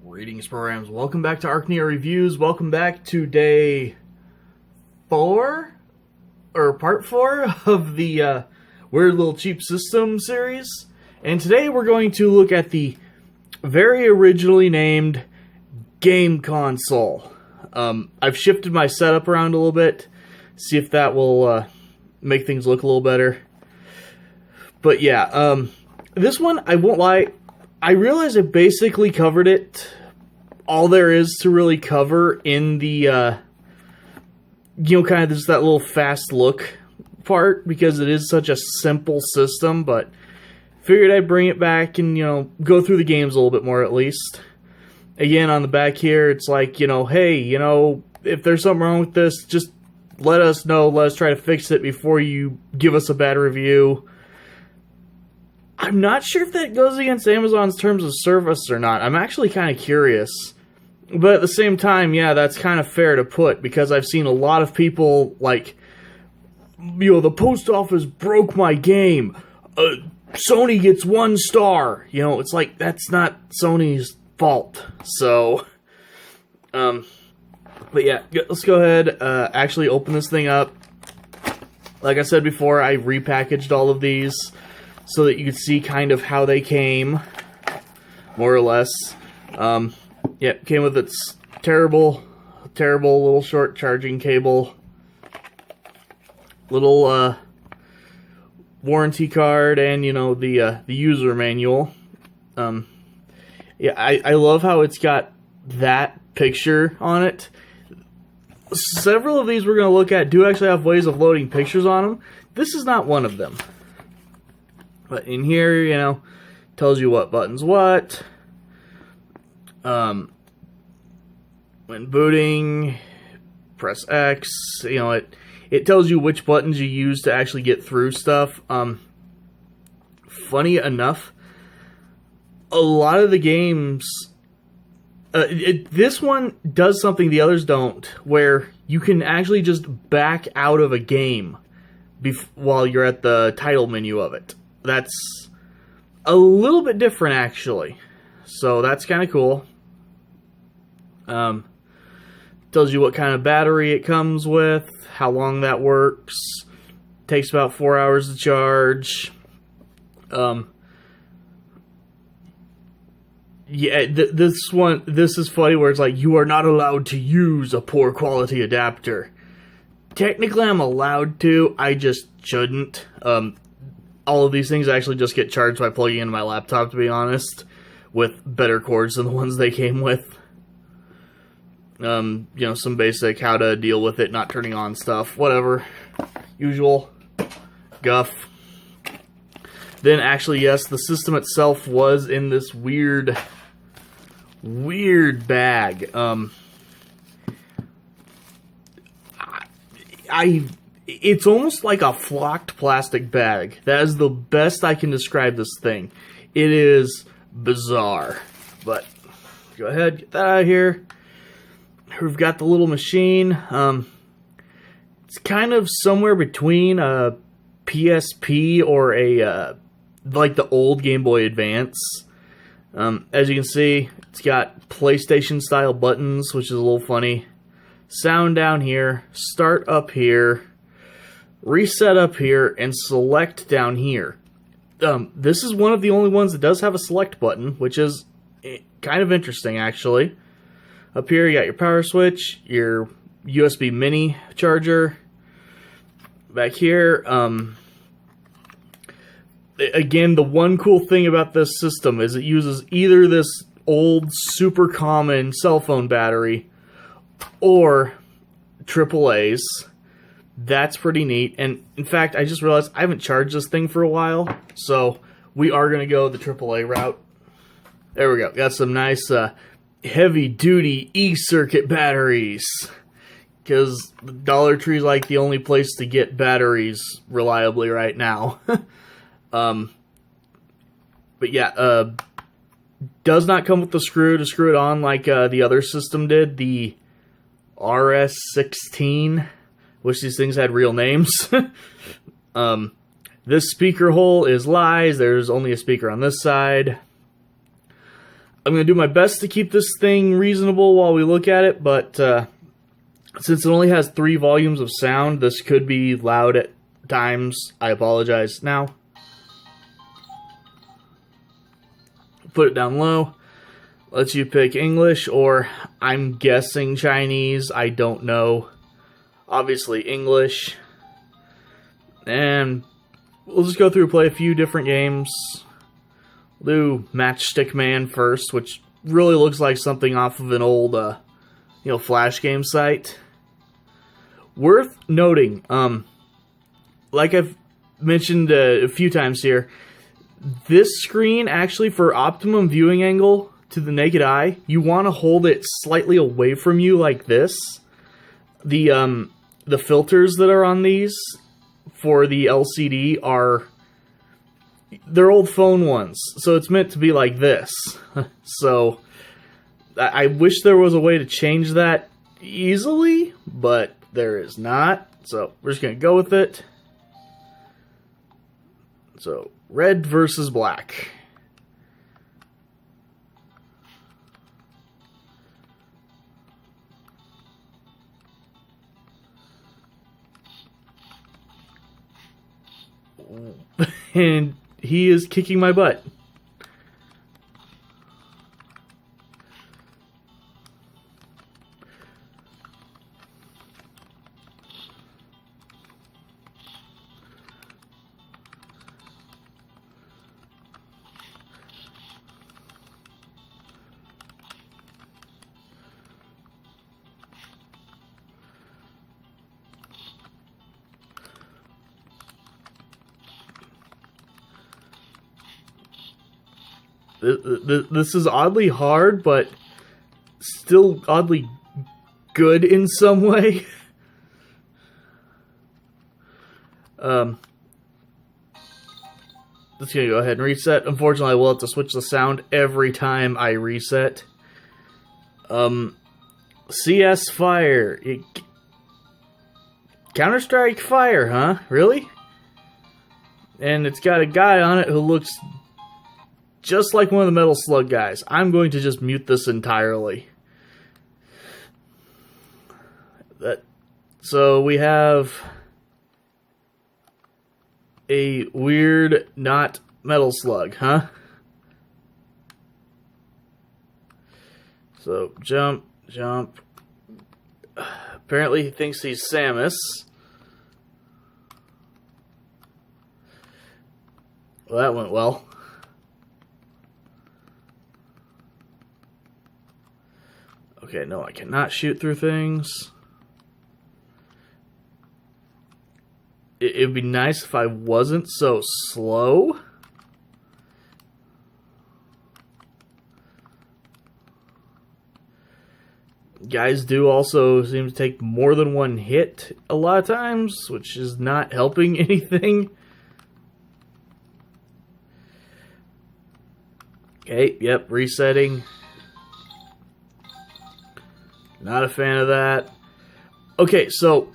Greetings, programs. Welcome back to ArcNeo Reviews. Welcome back to day 4, or part 4 of the Weird Little Cheap System series. And today we're going to look at the very originally named game console. I've shifted my setup around a little bit, see if that will make things look a little better. But yeah, this one, I won't lie, I realize I basically covered it, all there is to really cover in the, kind of just that little fast look part, because it is such a simple system, but figured I'd bring it back and, go through the games a little bit more at least. Again, on the back here, it's like, hey, if there's something wrong with this, just let us know, let us try to fix it before you give us a bad review. I'm not sure if that goes against Amazon's terms of service or not. I'm actually kind of curious. But at the same time, yeah, that's kind of fair to put, because I've seen a lot of people, like, the post office broke my game. Sony gets 1 star. It's like, that's not Sony's fault. So, but yeah, let's go ahead, actually open this thing up. Like I said before, I repackaged all of these so that you could see kind of how they came, more or less. Yeah, came with its terrible little short charging cable, little warranty card, and the user manual. Yeah, I love how it's got that picture on it. Several of these we're going to look at do actually have ways of loading pictures on them. This is not one of them. But in here, tells you what button's what. When booting, press X. It tells you which buttons you use to actually get through stuff. Funny enough, a lot of the games, this one does something the others don't, where you can actually just back out of a game while you're at the title menu of it. That's a little bit different, actually. So that's kind of cool. Tells you what kind of battery it comes with, how long that works. Takes about 4 hours to charge. Yeah, this is funny, where it's like, you are not allowed to use a poor quality adapter. Technically, I'm allowed to, I just shouldn't. All of these things actually just get charged by plugging into my laptop, to be honest, with better cords than the ones they came with. Some basic how to deal with it not turning on stuff, whatever. Usual guff. Then actually, yes, the system itself was in this weird bag. It's almost like a flocked plastic bag. That is the best I can describe this thing. It is bizarre. But, go ahead, get that out of here. We've got the little machine. It's kind of somewhere between a PSP or a, like the old Game Boy Advance. As you can see, it's got PlayStation-style buttons, which is a little funny. Sound down here, start up here, reset up here, and select down here. This is one of the only ones that does have a select button, which is kind of interesting, actually. Up here, you got your power switch, your USB mini charger. Back here, again, the one cool thing about this system is it uses either this old, super common cell phone battery or AAA's. That's pretty neat. And in fact, I just realized I haven't charged this thing for a while, so we are going to go the AAA route. There we go. Got some nice heavy-duty E-circuit batteries, because the Dollar Tree's like the only place to get batteries reliably right now. But yeah, does not come with the screw to screw it on like the other system did, the RS16. Wish these things had real names. This speaker hole is lies. There's only a speaker on this side. I'm going to do my best to keep this thing reasonable while we look at it, but since it only has 3 volumes of sound, this could be loud at times. I apologize now. Put it down low. Lets you pick English, or I'm guessing Chinese. I don't know. Obviously English. And we'll just go through and play a few different games. We'll do Matchstick Man first, which really looks like something off of an old, Flash game site. Worth noting, like I've mentioned a few times here, this screen, actually, for optimum viewing angle to the naked eye, you want to hold it slightly away from you like this. The filters that are on these for the LCD they're old phone ones, so it's meant to be like this. So I wish there was a way to change that easily, but there is not. So we're just going to go with it. So red versus black. And he is kicking my butt. This is oddly hard, but still oddly good in some way. Just gonna go ahead and reset. Unfortunately, I will have to switch the sound every time I reset. CS Fire. Counter-Strike Fire, huh? Really? And it's got a guy on it who looks just like one of the Metal Slug guys. I'm going to just mute this entirely. So we have a weird not Metal Slug, huh? So jump. Apparently he thinks he's Samus. Well, that went well. Okay, no, I cannot shoot through things. It'd be nice if I wasn't so slow. Guys do also seem to take more than one hit a lot of times, which is not helping anything. Okay, yep, resetting. Not a fan of that. Okay, so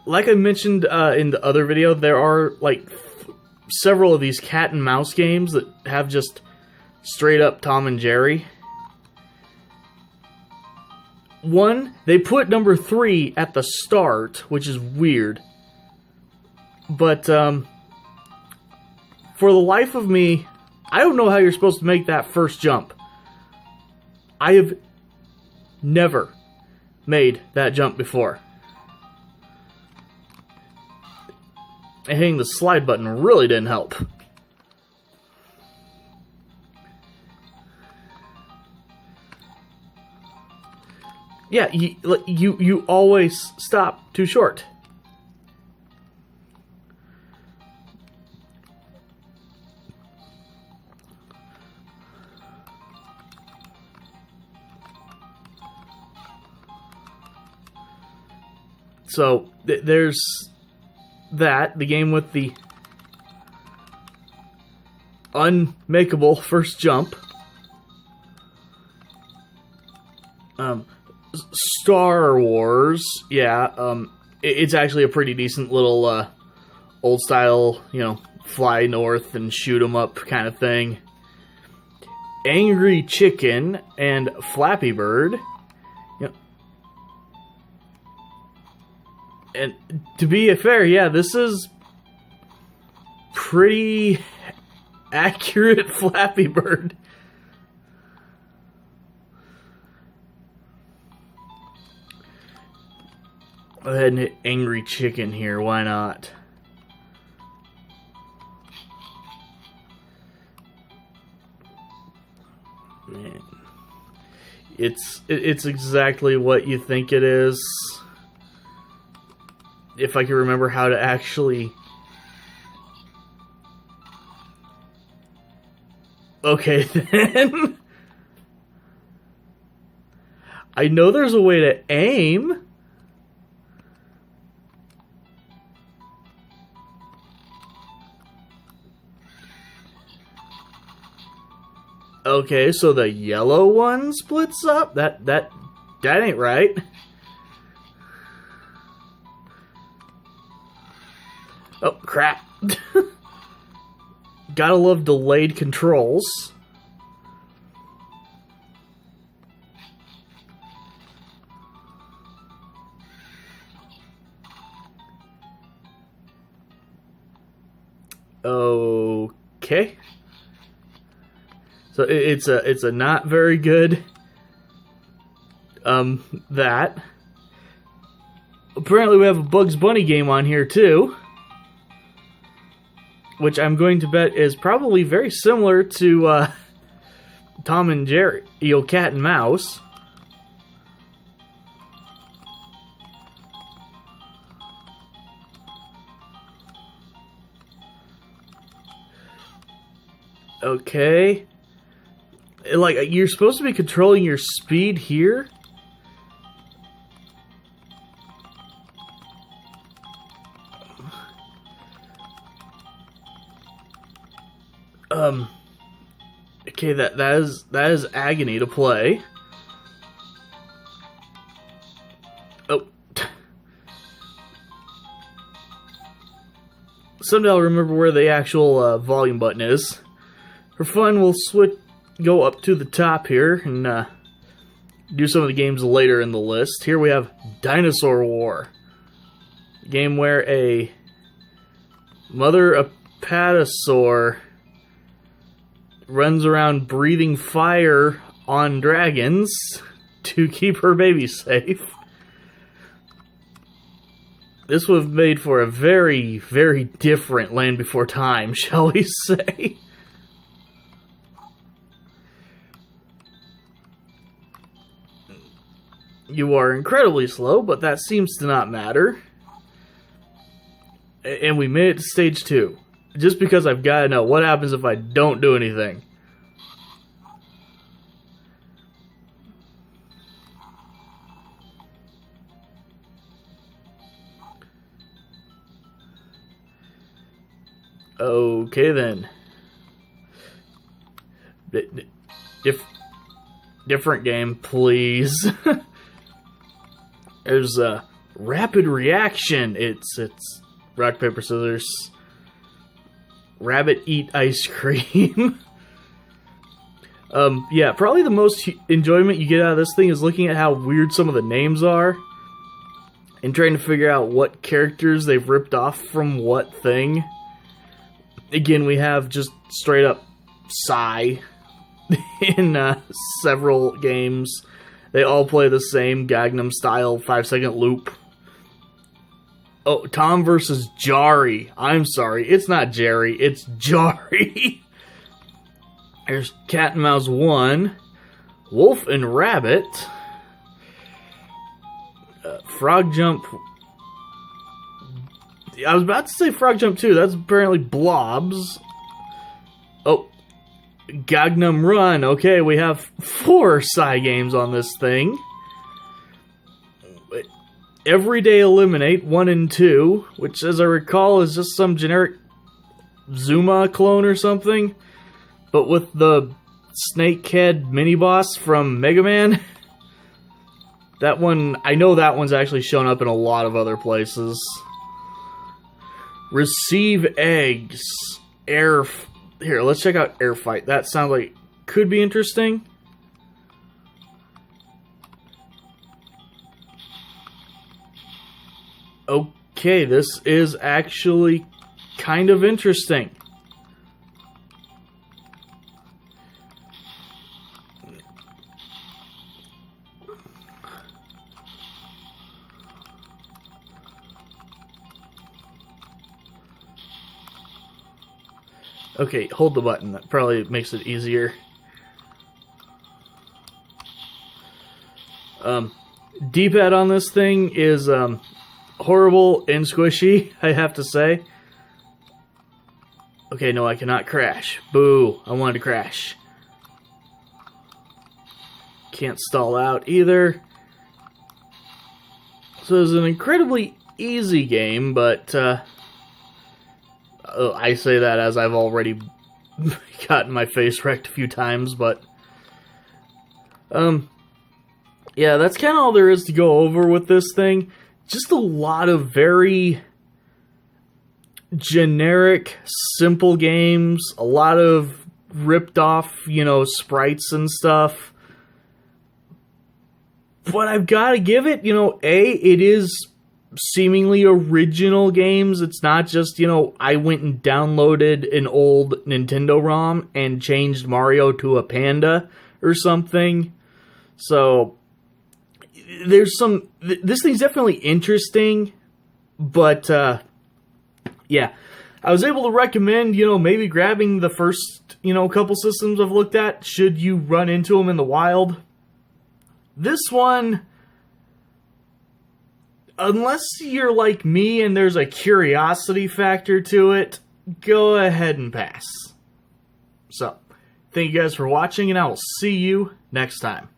like I mentioned in the other video, there are like several of these cat and mouse games that have just straight up Tom and Jerry. One, they put number 3 at the start, which is weird. But for the life of me, I don't know how you're supposed to make that first jump. I have never made that jump before. And hitting the slide button really didn't help. Yeah, you always stop too short. So, there's that, the game with the unmakeable first jump. Star Wars, yeah, it's actually a pretty decent little, old style, fly north and shoot 'em up kind of thing. Angry Chicken and Flappy Bird. Yep. And to be fair, yeah, this is pretty accurate Flappy Bird. Go ahead and hit Angry Chicken here, why not? Man. It's exactly what you think it is. If I can remember how to actually... Okay, then. I know there's a way to aim. Okay, so the yellow one splits up? That ain't right. Oh, crap. Gotta love delayed controls. Okay. So it's a not very good that. Apparently we have a Bugs Bunny game on here too, which I'm going to bet is probably very similar to Tom and Jerry, Cat and Mouse. Okay. Like, you're supposed to be controlling your speed here? Okay, that is agony to play. Oh. Someday I'll remember where the actual volume button is. For fun, we'll go up to the top here and do some of the games later in the list. Here we have Dinosaur War. A game where a mother apatosaur runs around breathing fire on dragons to keep her baby safe. This would have made for a very, very different Land Before Time, shall we say. You are incredibly slow, but that seems to not matter. And we made it to stage 2. Just because I've got to know what happens if I don't do anything. Okay then. Different game, please. There's a rapid reaction. It's rock, paper, scissors. Rabbit eat ice cream. Yeah, probably the most enjoyment you get out of this thing is looking at how weird some of the names are. And trying to figure out what characters they've ripped off from what thing. Again, we have just straight up Psy in several games. They all play the same Gangnam Style 5-second loop. Oh, Tom versus Jari. I'm sorry, it's not Jerry, it's Jari. There's Cat and Mouse 1. Wolf and Rabbit. Frog Jump. I was about to say Frog Jump 2. That's apparently Blobs. Oh. Gangnam Run. Okay, we have 4 Psy games on this thing. Everyday Eliminate 1 and 2, which, as I recall, is just some generic Zuma clone or something, but with the snakehead mini-boss from Mega Man. That one, I know that one's actually shown up in a lot of other places. Receive Eggs. Here, let's check out Air Fight. That sounds like could be interesting. Okay, this is actually kind of interesting. Okay, hold the button. That probably makes it easier. D-pad on this thing is horrible and squishy, I have to say. Okay, no, I cannot crash. Boo, I wanted to crash. Can't stall out either. So it's an incredibly easy game, but I say that as I've already gotten my face wrecked a few times, but yeah, that's kind of all there is to go over with this thing. Just a lot of very generic, simple games, a lot of ripped off, sprites and stuff. But I've got to give it, it is seemingly original games. It's not just, I went and downloaded an old Nintendo ROM and changed Mario to a panda or something. So there's this thing's definitely interesting, but yeah, I was able to recommend, maybe grabbing the first, couple systems I've looked at, should you run into them in the wild. This one, unless you're like me and there's a curiosity factor to it, go ahead and pass. So, thank you guys for watching, and I will see you next time.